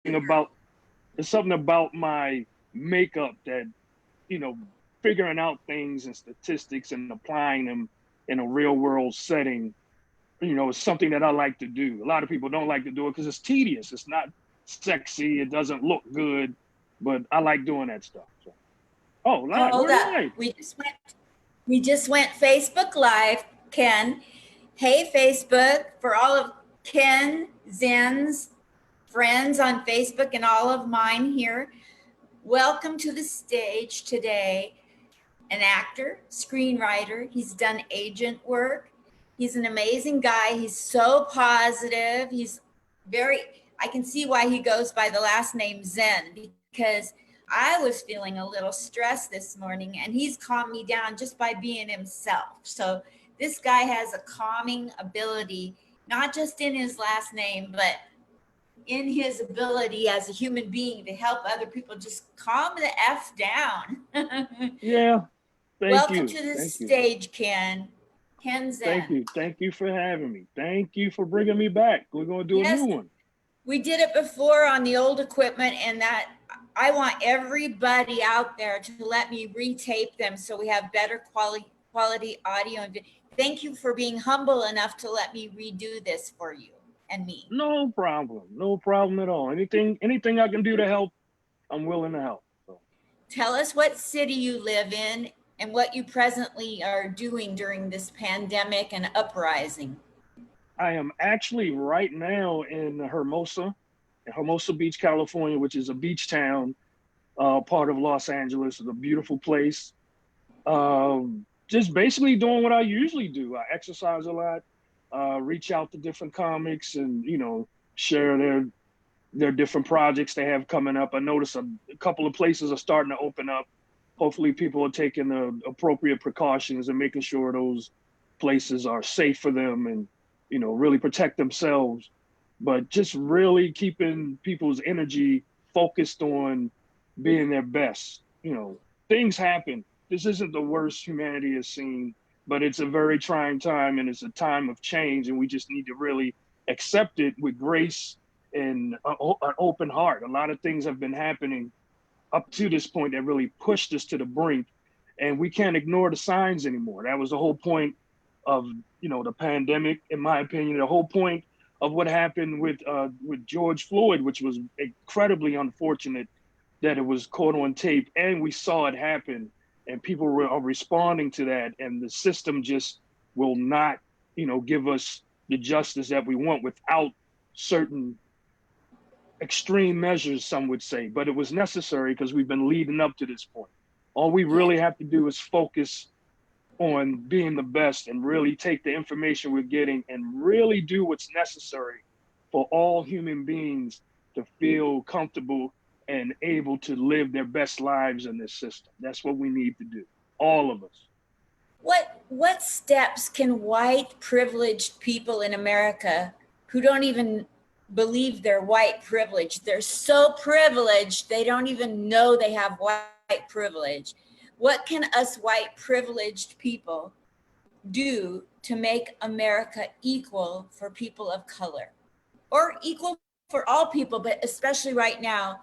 about there's something about my makeup that, you know, figuring out things and statistics and applying them in a real world setting, is something that I like to do. A lot of people don't like to do it because it's tedious. It's not sexy. It doesn't look good, but I like doing that stuff. So, oh, live. Hold We're up. live. We just went Facebook Live, Ken. Hey Facebook, for all of Ken Zen's friends on Facebook and all of mine here. Welcome to the stage today. An actor, screenwriter. He's done agent work. He's an amazing guy. He's so positive. I can see why he goes by the last name Zen, because I was feeling a little stressed this morning and he's calmed me down just by being himself. So this guy has a calming ability, not just in his last name, but in his ability as a human being to help other people just calm the F down. Yeah. Thank Welcome you. to the Thank you. stage, Ken Thank Zen. you. Thank you for having me. Thank you for bringing me back. We're going to do a new Yes, one. we did it before on the old equipment, and that I want everybody out there to let me retape them so we have better quality audio. And thank you for being humble enough to let me redo this for you and me. No problem. No problem at all. Anything I can do to help, I'm willing to help. So Tell us what city you live in and what you presently are doing during this pandemic and uprising. I am actually right now in Hermosa Beach, California, which is a beach town, part of Los Angeles. It's a beautiful place. Just basically doing what I usually do. I exercise a lot, reach out to different comics, and share their different projects they have coming up. I notice a couple of places are starting to open up. Hopefully, people are taking the appropriate precautions and making sure those places are safe for them and really protect themselves. But just really keeping people's energy focused on being their best. Things happen. This isn't the worst humanity has seen, but it's a very trying time and it's a time of change, and we just need to really accept it with grace and an open heart. A lot of things have been happening up to this point that really pushed us to the brink, and we can't ignore the signs anymore. That was the whole point of the pandemic, in my opinion. The whole point of what happened with George Floyd, which was incredibly unfortunate that it was caught on tape and we saw it happen, and people are responding to that, and the system just will not give us the justice that we want without certain extreme measures, some would say, but it was necessary because we've been leading up to this point. All we Yeah. really have to do is focus on being the best and really take the information we're getting and really do what's necessary for all human beings to feel comfortable and able to live their best lives in this system. That's what we need to do, all of us. What steps can white privileged people in America who don't even believe they're white privileged, they're so privileged they don't even know they have white privilege. What can us white privileged people do to make America equal for people of color? Or equal for all people, but especially right now,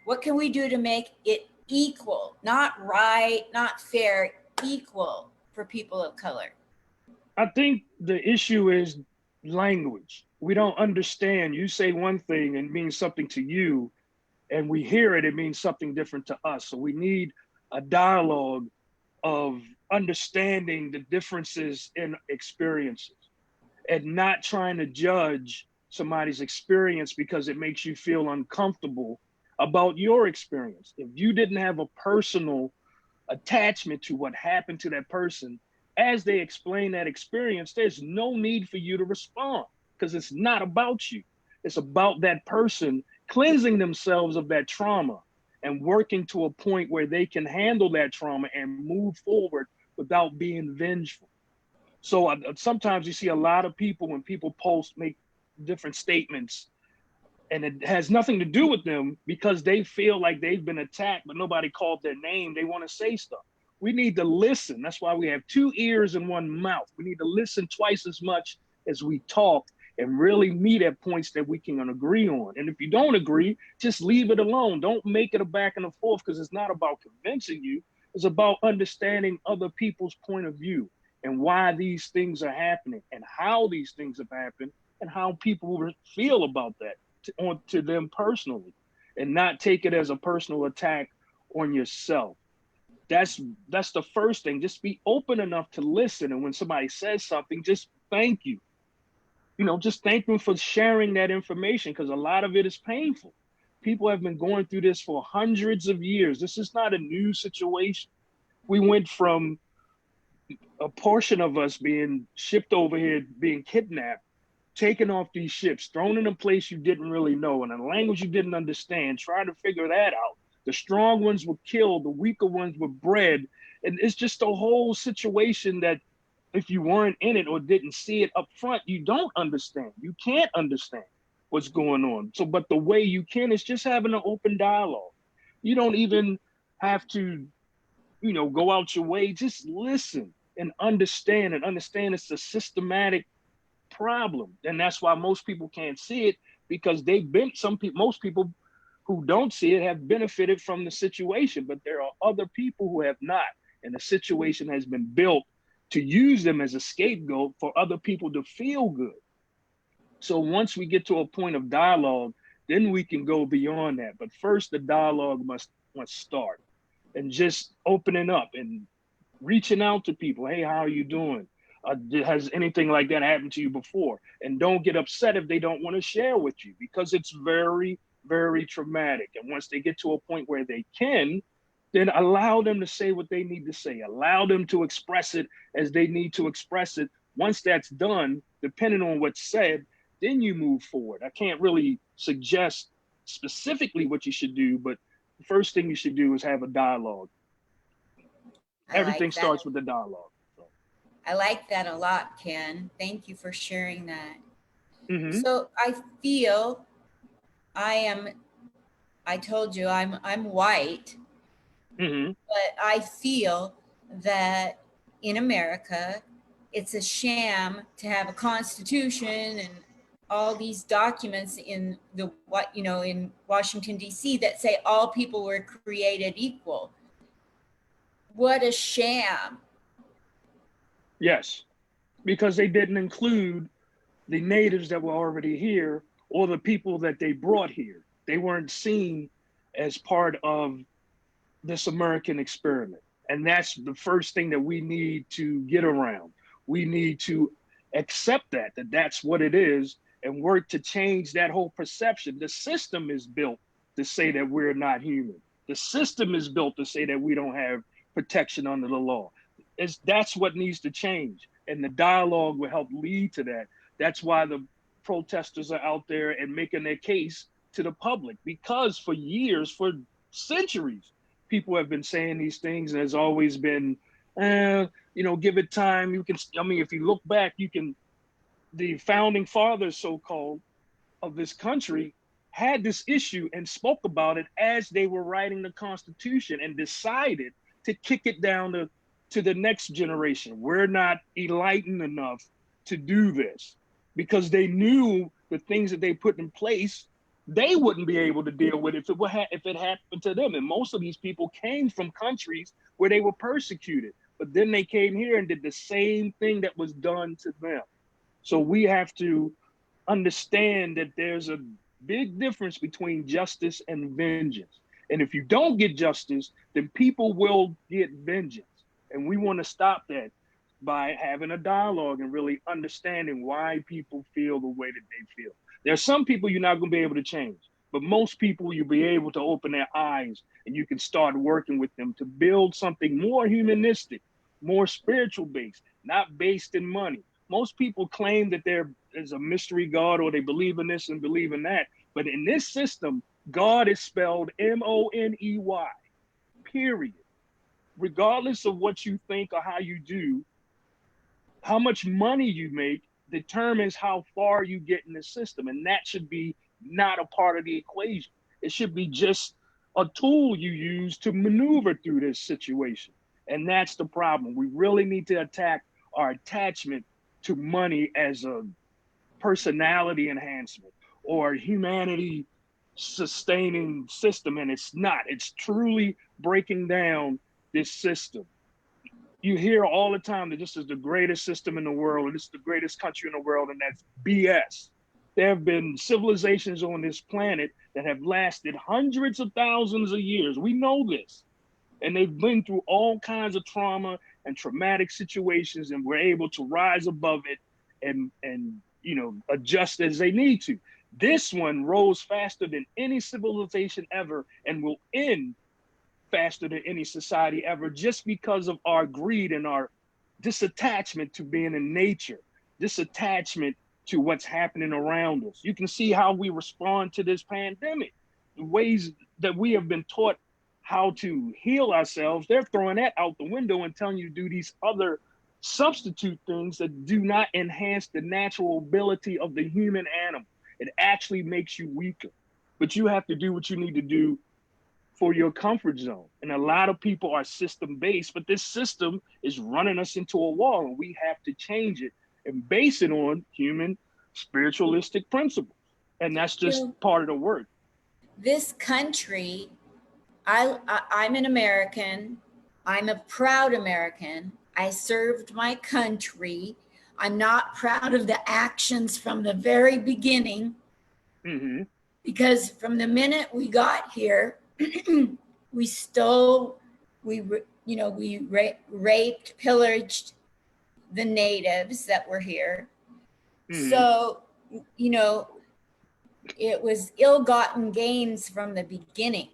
what can we do to make it equal, not right, not fair, equal for people of color? I think the issue is language. We don't understand. You say one thing and it means something to you, and we hear it, it means something different to us. So we need a dialogue of understanding the differences in experiences and not trying to judge somebody's experience because it makes you feel uncomfortable about your experience. If you didn't have a personal attachment to what happened to that person as they explain that experience, there's no need for you to respond because it's not about you. It's about that person cleansing themselves of that trauma and working to a point where they can handle that trauma and move forward without being vengeful. So sometimes you see a lot of people when people make different statements, and it has nothing to do with them because they feel like they've been attacked, but nobody called their name. They want to say stuff. We need to listen. That's why we have two ears and one mouth. We need to listen twice as much as we talk and really meet at points that we can agree on. And if you don't agree, just leave it alone. Don't make it a back and forth, because it's not about convincing you. It's about understanding other people's point of view and why these things are happening and how these things have happened and how people feel about that to them personally, and not take it as a personal attack on yourself. That's the first thing. Just be open enough to listen. And when somebody says something, just thank you. Just thank them for sharing that information, because a lot of it is painful. People have been going through this for hundreds of years. This is not a new situation. We went from a portion of us being shipped over here, being kidnapped, taken off these ships, thrown in a place you didn't really know, in a language you didn't understand, trying to figure that out. The strong ones were killed, the weaker ones were bred. And it's just a whole situation that if you weren't in it or didn't see it up front, you don't understand. You can't understand what's going on. So, but the way you can is just having an open dialogue. You don't even have to, go out your way. Just listen and understand it's a systematic problem. And that's why most people can't see it, because most people who don't see it have benefited from the situation, but there are other people who have not. And the situation has been built to use them as a scapegoat for other people to feel good. So once we get to a point of dialogue, then we can go beyond that. But first, the dialogue must start, and just opening up and reaching out to people. Hey, how are you doing? Has anything like that happened to you before? And don't get upset if they don't want to share with you, because it's very, very traumatic. And once they get to a point where they can, then allow them to say what they need to say. Allow them to express it as they need to express it. Once that's done, depending on what's said, then you move forward. I can't really suggest specifically what you should do, but the first thing you should do is have a dialogue. Everything starts with the dialogue. So. I like that a lot, Ken. Thank you for sharing that. Mm-hmm. So I feel I told you I'm white, Mm-hmm. but I feel that in America, it's a sham to have a constitution and all these documents in in Washington, D.C. that say all people were created equal. What a sham. Yes, because they didn't include the natives that were already here or the people that they brought here. They weren't seen as part of this American experiment. And that's the first thing that we need to get around. We need to accept that that's what it is, and work to change that whole perception. The system is built to say that we're not human. The system is built to say that we don't have protection under the law. That's what needs to change. And the dialogue will help lead to that. That's why the protesters are out there and making their case to the public, because for years, for centuries, people have been saying these things, and there's always been, give it time. If you look back, the founding fathers, so-called, of this country had this issue and spoke about it as they were writing the Constitution, and decided to kick it down to the next generation. We're not enlightened enough to do this, because they knew the things that they put in place, they wouldn't be able to deal with it if it happened to them. And most of these people came from countries where they were persecuted, but then they came here and did the same thing that was done to them. So we have to understand that there's a big difference between justice and vengeance. And if you don't get justice, then people will get vengeance. And we want to stop that by having a dialogue and really understanding why people feel the way that they feel. There are some people you're not going to be able to change, but most people you'll be able to open their eyes, and you can start working with them to build something more humanistic, more spiritual based, not based in money. Most people claim that there is a mystery God, or they believe in this and believe in that. But in this system, God is spelled M-O-N-E-Y, period. Regardless of what you think or how you do, how much money you make determines how far you get in the system. And that should be not a part of the equation. It should be just a tool you use to maneuver through this situation. And that's the problem. We really need to attack our attachment to money as a personality enhancement or humanity sustaining system, and it's not. It's truly breaking down this system. You hear all the time that this is the greatest system in the world, and this is the greatest country in the world, and that's BS. There have been civilizations on this planet that have lasted hundreds of thousands of years. We know this. And they've been through all kinds of trauma and traumatic situations, and we're able to rise above it and adjust as they need to. This one rose faster than any civilization ever and will end faster than any society ever, just because of our greed and our disattachment to being in nature, disattachment to what's happening around us. You can see how we respond to this pandemic, the ways that we have been taught how to heal ourselves. They're throwing that out the window and telling you to do these other substitute things that do not enhance the natural ability of the human animal. It actually makes you weaker, but you have to do what you need to do for your comfort zone. And a lot of people are system-based, but this system is running us into a wall, and we have to change it and base it on human spiritualistic principles. And that's just part of the work. This country, I'm an American. I'm a proud American. I served my country. I'm not proud of the actions from the very beginning, because from the minute we got here, we stole, we raped, pillaged the natives that were here. So, it was ill-gotten gains from the beginning.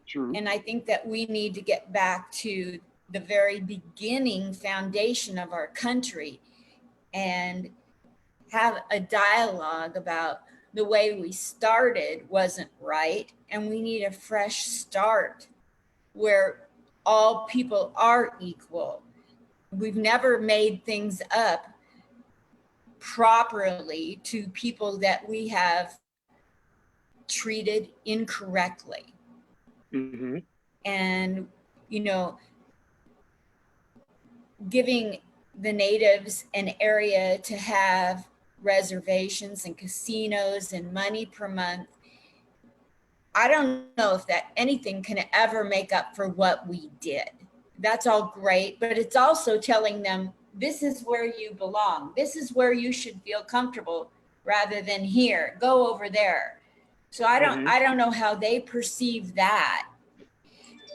True. And I think that we need to get back to the very beginning foundation of our country and have a dialogue about the way we started wasn't right, and we need a fresh start where all people are equal. We've never made things up properly to people that we have treated incorrectly. And, giving the natives an area to have reservations and casinos and money per month, I don't know if that anything can ever make up for what we did. That's all great, but it's also telling them this is where you belong. This is where you should feel comfortable rather than here. Go over there. So I don't know how they perceive that.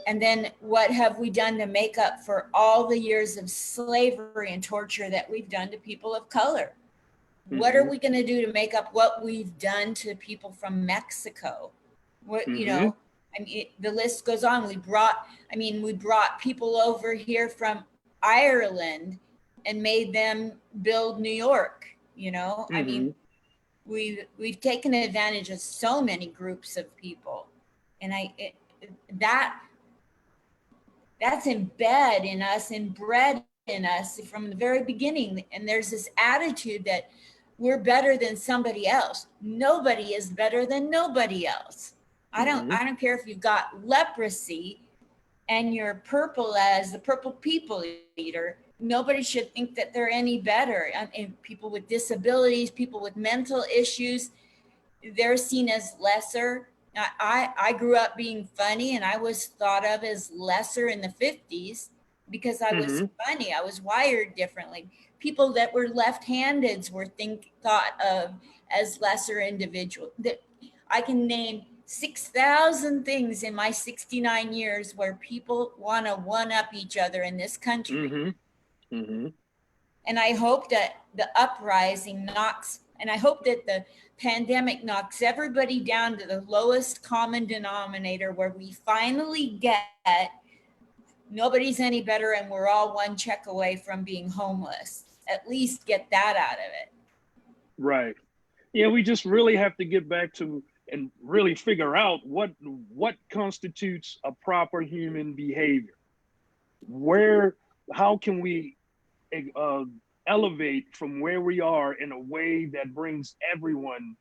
And then what have we done to make up for all the years of slavery and torture that we've done to people of color? What are we going to do to make up what we've done to people from Mexico? What, the list goes on. We brought people over here from Ireland and made them build New York, we've taken advantage of so many groups of people. And that's embedded in us and bred in us from the very beginning. And there's this attitude that we're better than somebody else. Nobody is better than nobody else. I don't care if you've got leprosy and you're purple as the purple people eater. Nobody should think that they're any better. And people with disabilities, people with mental issues, they're seen as lesser. I grew up being funny, and I was thought of as lesser in the 50s because I was funny. I was wired differently. People that were left-handed were thought of as lesser individuals. That I can name 6,000 things in my 69 years where people want to one-up each other in this country. And I hope that the uprising and I hope that the pandemic knocks everybody down to the lowest common denominator, where we finally get nobody's any better and we're all one check away from being homeless. At least get that out of it. Right. Yeah, we just really have to get back to and really figure out what constitutes a proper human behavior. How can we elevate from where we are in a way that brings everyone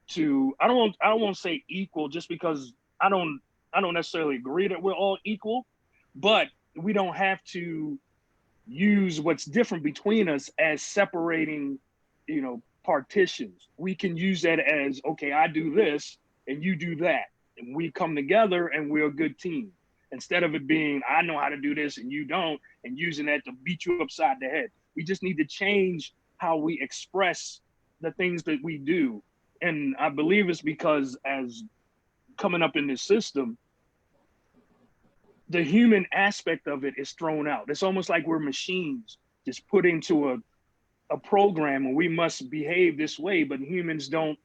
to, I don't want to say equal, just because I don't necessarily agree that we're all equal, but we don't have to use what's different between us as separating partitions. We can use that as, okay, I do this and you do that. And we come together and we're a good team. Instead of it being, I know how to do this and you don't, and using that to beat you upside the head. We just need to change how we express the things that we do. And I believe it's because as coming up in this system, the human aspect of it is thrown out. It's almost like we're machines just put into a program and we must behave this way, but humans don't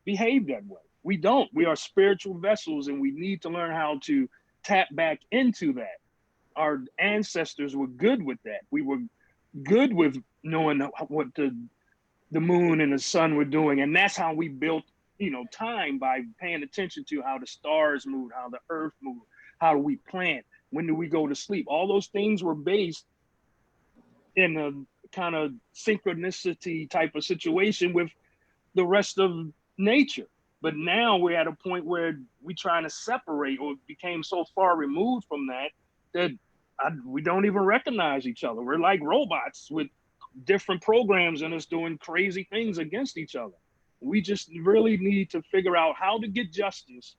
behave that way. We don't. We are spiritual vessels and we need to learn how to tap back into that. Our ancestors were good with that. We were good with knowing what the moon and the sun were doing. And that's how we built, time, by paying attention to how the stars moved, how the earth moved, how do we plant, when do we go to sleep. All those things were based in a kind of synchronicity type of situation with the rest of nature. But now we're at a point where we're trying to separate, or became so far removed from that we don't even recognize each other. We're like robots with different programs and us doing crazy things against each other. We just really need to figure out how to get justice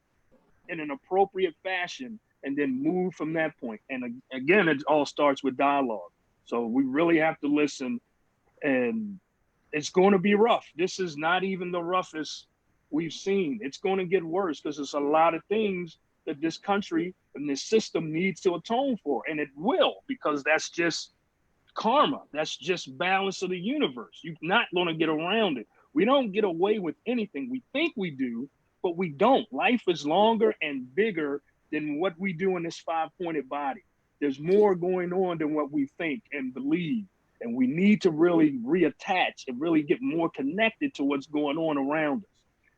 in an appropriate fashion and then move from that point. And again, it all starts with dialogue. So we really have to listen, and it's going to be rough. This is not even the roughest we've seen. It's going to get worse because there's a lot of things that this country and this system needs to atone for. And it will, because that's just karma. That's just balance of the universe. You're not going to get around it. We don't get away with anything. We think we do, but we don't. Life is longer and bigger than what we do in this five-pointed body. There's more going on than what we think and believe. And we need to really reattach and really get more connected to what's going on around us.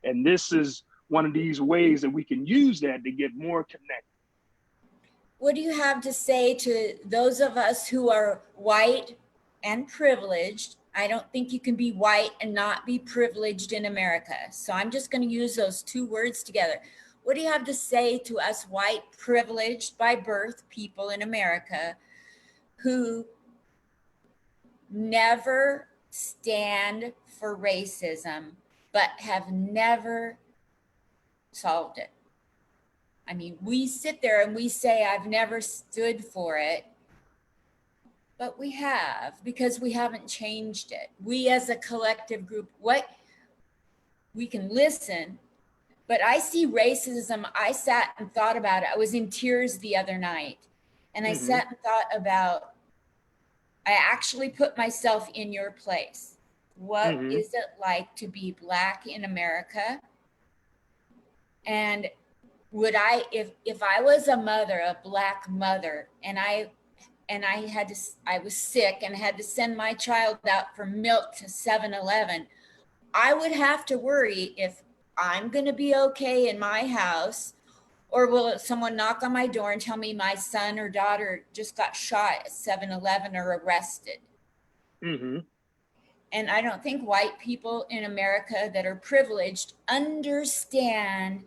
And this is one of these ways that we can use that to get more connected. What do you have to say to those of us who are white and privileged? I don't think you can be white and not be privileged in America. So I'm just going to use those two words together. What do you have to say to us white, privileged by birth people in America who never stand for racism, but have never solved it? I mean, we sit there and we say, I've never stood for it, but we have, because we haven't changed it. We as a collective group, we can listen, but I see racism. I sat and thought about it. I was in tears the other night, and I sat and thought about, I actually put myself in your place. What is it like to be Black in America? And would I, if I was a mother, a Black mother, and I was sick and had to send my child out for milk to 7-Eleven, I would have to worry if I'm going to be okay in my house, or will someone knock on my door and tell me my son or daughter just got shot at 7-Eleven or arrested. And I don't think white people in America that are privileged understand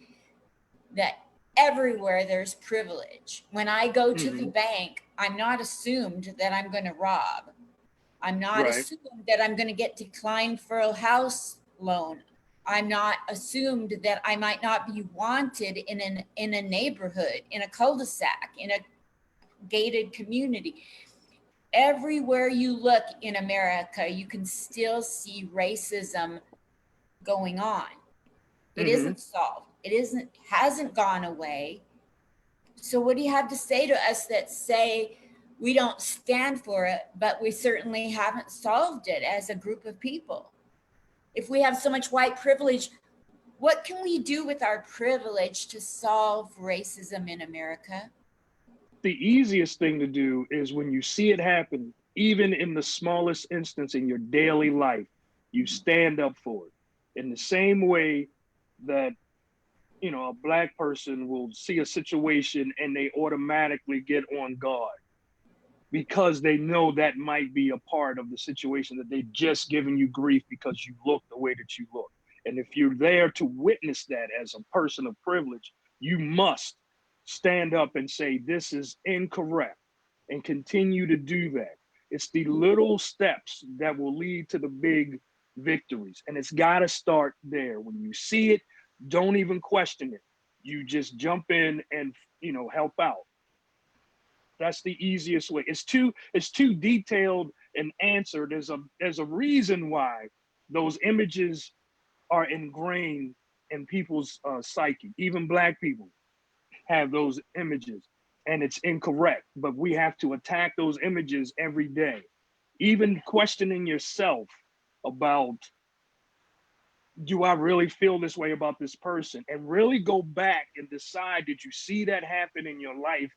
that everywhere there's privilege. When I go to the bank, I'm not assumed that I'm going to rob. I'm not assumed that I'm going to get declined for a house loan. I'm not assumed that I might not be wanted in a neighborhood, in a cul-de-sac, in a gated community. Everywhere you look in America, you can still see racism going on. It isn't solved. It hasn't gone away. So what do you have to say to us that say we don't stand for it, but we certainly haven't solved it as a group of people? If we have so much white privilege, what can we do with our privilege to solve racism in America? The easiest thing to do is when you see it happen, even in the smallest instance in your daily life, you stand up for it. In the same way that, a Black person will see a situation and they automatically get on guard because they know that might be a part of the situation, that they've just given you grief because you look the way that you look. And if you're there to witness that as a person of privilege, you must stand up and say, this is incorrect, and continue to do that. It's the little steps that will lead to the big victories. And it's got to start there. When you see it, don't even question it. You just jump in and, you know, help out. That's the easiest way. It's too detailed an answer. There's a reason why those images are ingrained in people's psyche. Even Black people have those images, and it's incorrect. But we have to attack those images every day. Even questioning yourself about, do I really feel this way about this person? And really go back and decide, did you see that happen in your life?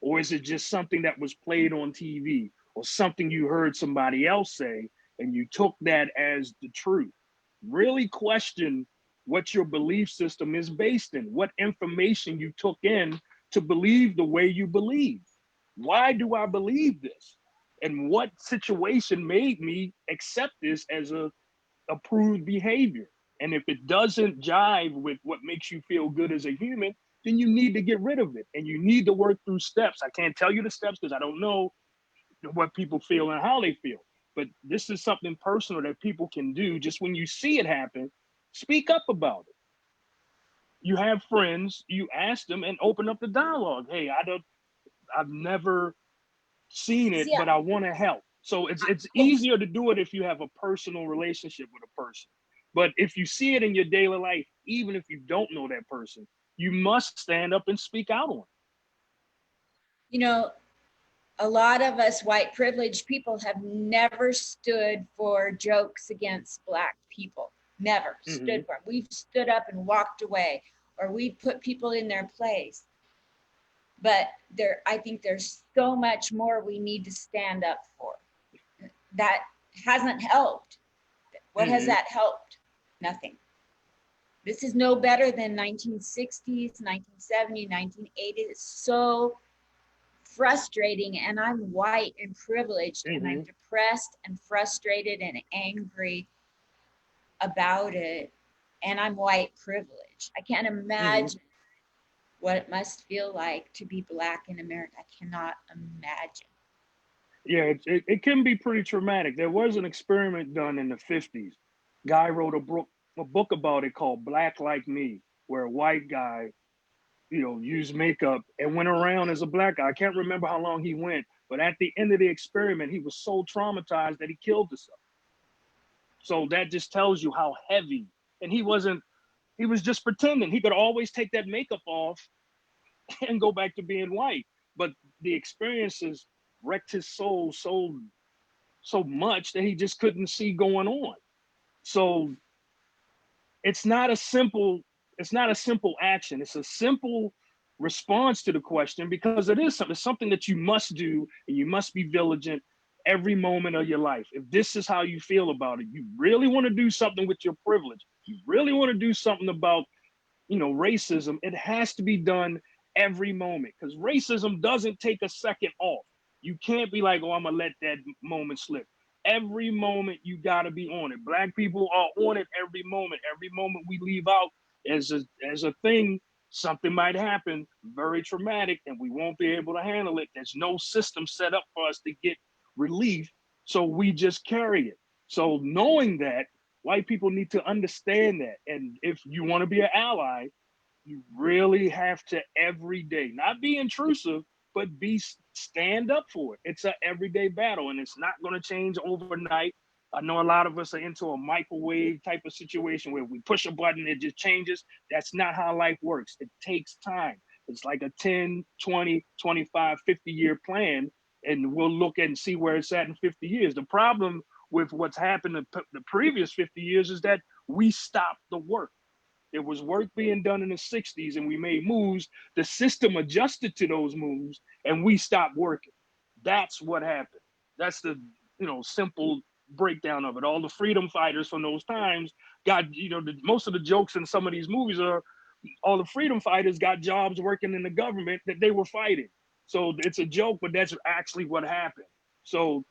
Or is it just something that was played on TV or something you heard somebody else say and you took that as the truth? Really question what your belief system is based in, what information you took in to believe the way you believe. Why do I believe this? And what situation made me accept this as a approved behavior? And if it doesn't jive with what makes you feel good as a human, then you need to get rid of it. And you need to work through steps. I can't tell you the steps because I don't know what people feel and how they feel. But this is something personal that people can do. Just when you see it happen, speak up about it. You have friends, you ask them and open up the dialogue. Hey, I've never seen it, Yeah. but I want to help. So it's easier to do it if you have a personal relationship with a person. But if you see it in your daily life, even if you don't know that person, you must stand up and speak out on it. You know, a lot of us white privileged people have never stood for jokes against Black people. Never stood for it. We've stood up and walked away, or we've put people in their place. But I think there's so much more we need to stand up for. That hasn't helped. What has that helped? Nothing. This is no better than 1960s, 1970s, 1980s. It's so frustrating, and I'm white and privileged, and I'm depressed and frustrated and angry about it, and I'm white privileged. I can't imagine what it must feel like to be Black in America. I cannot imagine. Yeah, it can be pretty traumatic. There was an experiment done in the 50s. Guy wrote a book about it called Black Like Me, where a white guy, you know, used makeup and went around as a Black guy. I can't remember how long he went, but at the end of the experiment, he was so traumatized that he killed himself. So that just tells you how heavy. And he was just pretending. He could always take that makeup off and go back to being white. But the experiences wrecked his soul so much that he just couldn't see going on. So it's not a simple action. It's a simple response to the question, because it is something that you must do, and you must be vigilant every moment of your life. If this is how you feel about it, you really want to do something with your privilege, you really want to do something about, you know, racism, it has to be done every moment, because racism doesn't take a second off. You can't be like, oh, I'm gonna let that moment slip. Every moment you gotta be on it. Black people are on it every moment. Every moment we leave out as a thing, something might happen very traumatic, and we won't be able to handle it. There's no system set up for us to get relief, so we just carry it. So knowing that, white people need to understand that. And if you want to be an ally, you really have to every day, not be intrusive, but stand up for it. It's an everyday battle, and it's not going to change overnight. I know a lot of us are into a microwave type of situation where we push a button, it just changes. That's not how life works. It takes time. It's like a 10, 20, 25, 50-year plan, and we'll look and see where it's at in 50 years. The problem with what's happened in the previous 50 years is that we stopped the work. There was work being done in the 60s, and we made moves. The system adjusted to those moves, and we stopped working. That's what happened. That's the, you know, simple breakdown of it. All the freedom fighters from those times got, you know, most of the jokes in some of these movies are all the freedom fighters got jobs working in the government that they were fighting. So it's a joke, but that's actually what happened. So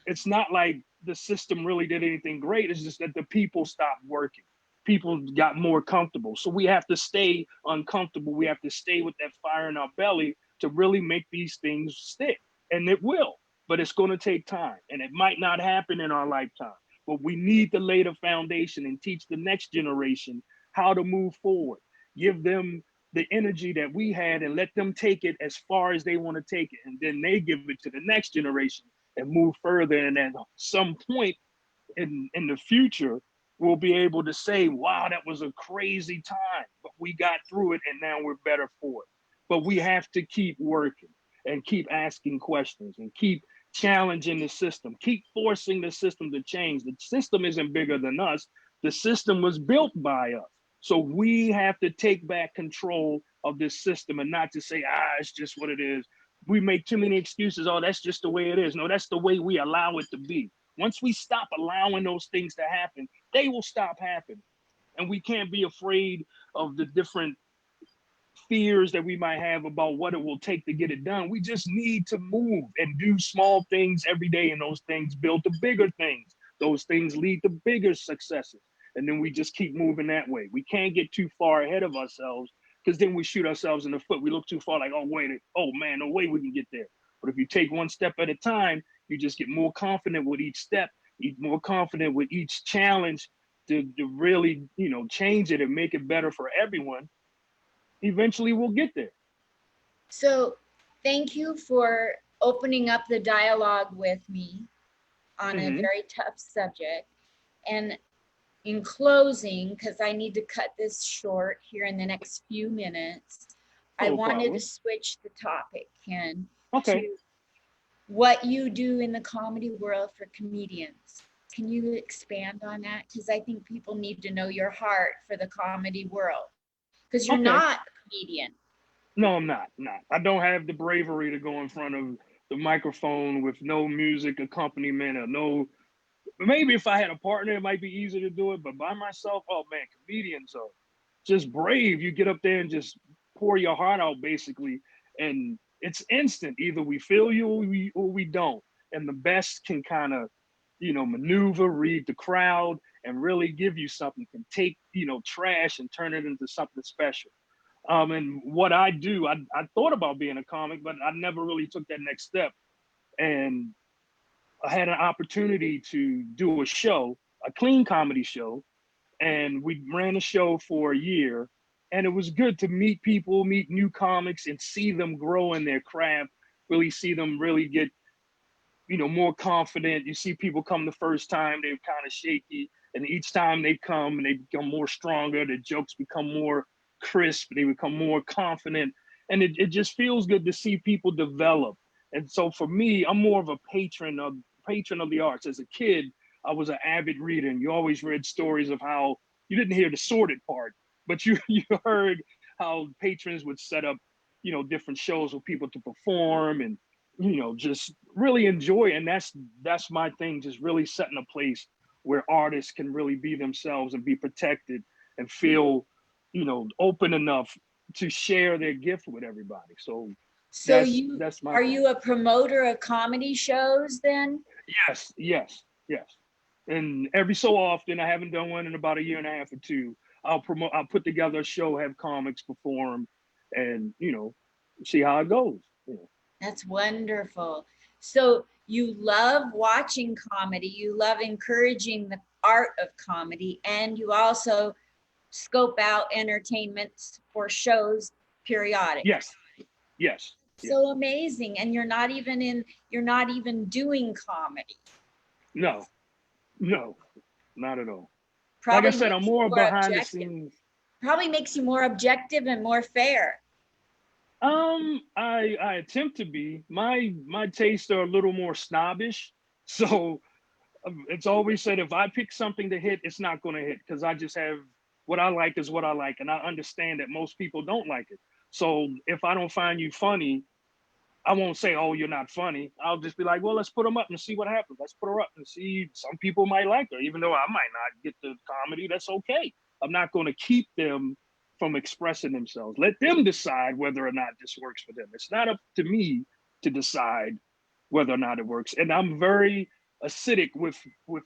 it's not like the system really did anything great. It's just that the people stopped working. People got more comfortable. So we have to stay uncomfortable. We have to stay with that fire in our belly to really make these things stick. And it will, but it's going to take time. And it might not happen in our lifetime. but we need to lay the foundation and teach the next generation how to move forward. Give them the energy that we had and let them take it as far as they want to take it. And then they give it to the next generation and move further. And at some point in the future, we'll be able to say, wow, that was a crazy time, but we got through it and now we're better for it. But we have to keep working and keep asking questions and keep challenging the system, keep forcing the system to change. The system isn't bigger than us. The system was built by us. So we have to take back control of this system and not just say, it's just what it is. We make too many excuses. Oh, that's just the way it is. No, that's the way we allow it to be. Once we stop allowing those things to happen, they will stop happening. And we can't be afraid of the different fears that we might have about what it will take to get it done. We just need to move and do small things every day, and those things build to bigger things. Those things lead to bigger successes. And then we just keep moving that way. We can't get too far ahead of ourselves, because then we shoot ourselves in the foot. We look too far, like, oh, wait, oh man, no way we can get there. But if you take one step at a time, you just get more confident with each step, more confident with each challenge to really, change it and make it better for everyone. Eventually we'll get there. So thank you for opening up the dialogue with me on a very tough subject. And in closing, because I need to cut this short here in the next few minutes, I wanted to switch the topic, Ken, to what you do in the comedy world for comedians. Can you expand on that? Because I think people need to know your heart for the comedy world. Because you're not a comedian. No, I'm not. I don't have the bravery to go in front of the microphone with no music accompaniment or no. Maybe if I had a partner, it might be easier to do it. But by myself, oh man, comedians are just brave. You get up there and just pour your heart out, basically, and it's instant. Either we feel you or we don't. And the best can kind of, maneuver, read the crowd, and really give you something. Can take, trash and turn it into something special. And what I do, I thought about being a comic, but I never really took that next step. And I had an opportunity to do a show, a clean comedy show, and we ran a show for a year. And it was good to meet people, meet new comics, and see them grow in their craft, really see them really get, more confident. You see people come the first time, they're kind of shaky. And each time they come and they become more stronger, the jokes become more crisp, they become more confident. And it just feels good to see people develop. And so for me, I'm more of a patron of the arts. As a kid, I was an avid reader, and you always read stories of how you didn't hear the sordid part, but you heard how patrons would set up, different shows for people to perform and, just really enjoy. And that's my thing, just really setting a place where artists can really be themselves and be protected and feel, open enough to share their gift with everybody. So that's my are you a promoter of comedy shows then? Yes. And every so often, I haven't done one in about a year and a half or two, I'll put together a show, have comics perform, and, see how it goes. That's wonderful. So you love watching comedy, you love encouraging the art of comedy, and you also scope out entertainment for shows periodically. Yes. So amazing. And you're not even doing comedy. No, not at all. Probably like I said, I'm more behind the scenes. Probably makes you more objective and more fair. I attempt to be. My tastes are a little more snobbish, so it's always said if I pick something to hit, it's not going to hit, because I just have what I like is what I like, and I understand that most people don't like it. So if I don't find you funny, I won't say, oh, you're not funny. I'll just be like, well, let's put them up and see what happens. Let's put her up and see. Some people might like her, even though I might not get the comedy. That's okay. I'm not going to keep them from expressing themselves. Let them decide whether or not this works for them. It's not up to me to decide whether or not it works. And I'm very acidic with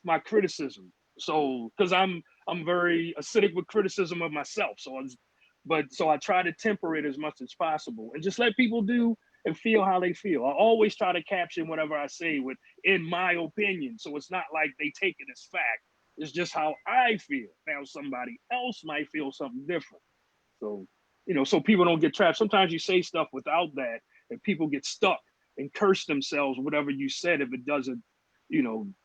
my criticism. So, because I'm very acidic with criticism of myself. So I try to temper it as much as possible and just let people do and feel how they feel. I always try to caption whatever I say with "in my opinion," so it's not like they take it as fact. It's just how I feel. Now somebody else might feel something different. So, so people don't get trapped. Sometimes you say stuff without that, and people get stuck and curse themselves, whatever you said, if it doesn't,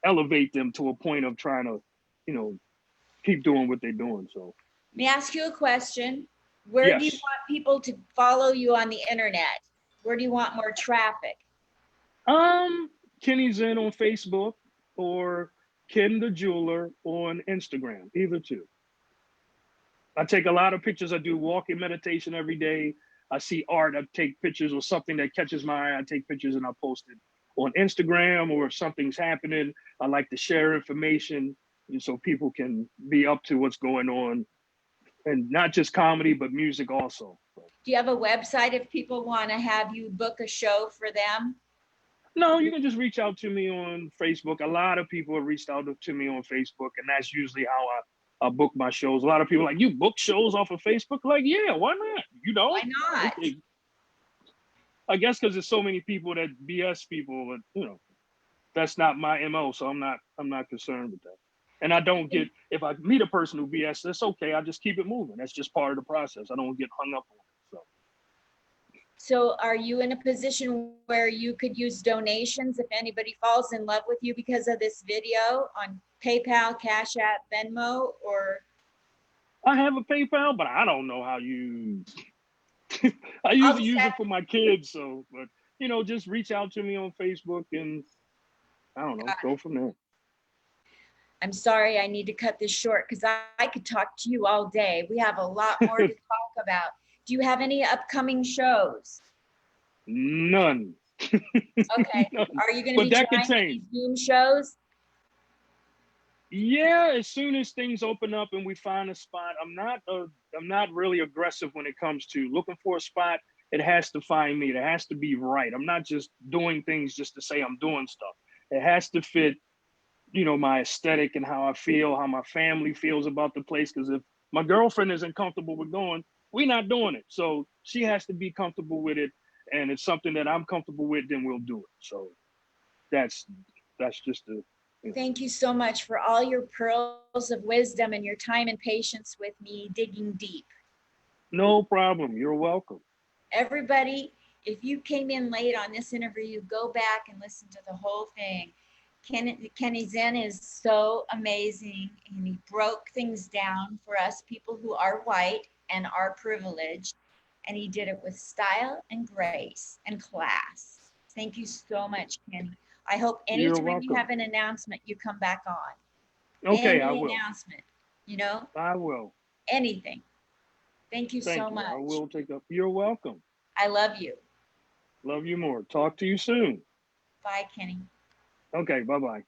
elevate them to a point of trying to, keep doing what they're doing. So, Let me ask you a question. Where do you yes. want people to follow you on the internet? Where do you want more traffic? Kene Zen on Facebook or Ken the Jeweler on Instagram, either two. I take a lot of pictures. I do walking meditation every day. I see art. I take pictures or something that catches my eye. I take pictures and I post it on Instagram, or if something's happening, I like to share information so people can be up to what's going on, and not just comedy, but music also. Do you have a website if people want to have you book a show for them? No, you can just reach out to me on Facebook. A lot of people have reached out to me on Facebook, and that's usually how I book my shows. A lot of people are like, you book shows off of Facebook? Like, yeah, why not? You know? Why not? I guess because there's so many people that BS people, but that's not my MO, so I'm not concerned with that. And I don't get, if I meet a person who BS, that's okay. I just keep it moving. That's just part of the process. I don't get hung up on it. So are you in a position where you could use donations if anybody falls in love with you because of this video on PayPal, Cash App, Venmo, or? I have a PayPal, but I don't know how you, I usually use it for my kids. So, but just reach out to me on Facebook and I don't know, go from there. I'm sorry, I need to cut this short because I could talk to you all day. We have a lot more to talk about. Do you have any upcoming shows? None. Okay. None. Are you going to be trying these Zoom shows? Yeah, as soon as things open up and we find a spot. I'm not really aggressive when it comes to looking for a spot. It has to find me. It has to be right. I'm not just doing things just to say I'm doing stuff. It has to fit, my aesthetic and how I feel, how my family feels about the place. Because if my girlfriend isn't comfortable with going, we're not doing it. So she has to be comfortable with it, and it's something that I'm comfortable with, then we'll do it. So that's just the. Thank you so much for all your pearls of wisdom and your time and patience with me digging deep. No problem. You're welcome. Everybody, if you came in late on this interview, go back and listen to the whole thing. Kene Zen is so amazing, and he broke things down for us people who are white and are privileged, and he did it with style and grace and class. Thank you so much, Kene. I hope anytime you have an announcement, you come back on. Okay, I will. Announcement, I will. Anything. Thank you so much. I will take up. You're welcome. I love you. Love you more. Talk to you soon. Bye, Kene. Okay, bye-bye.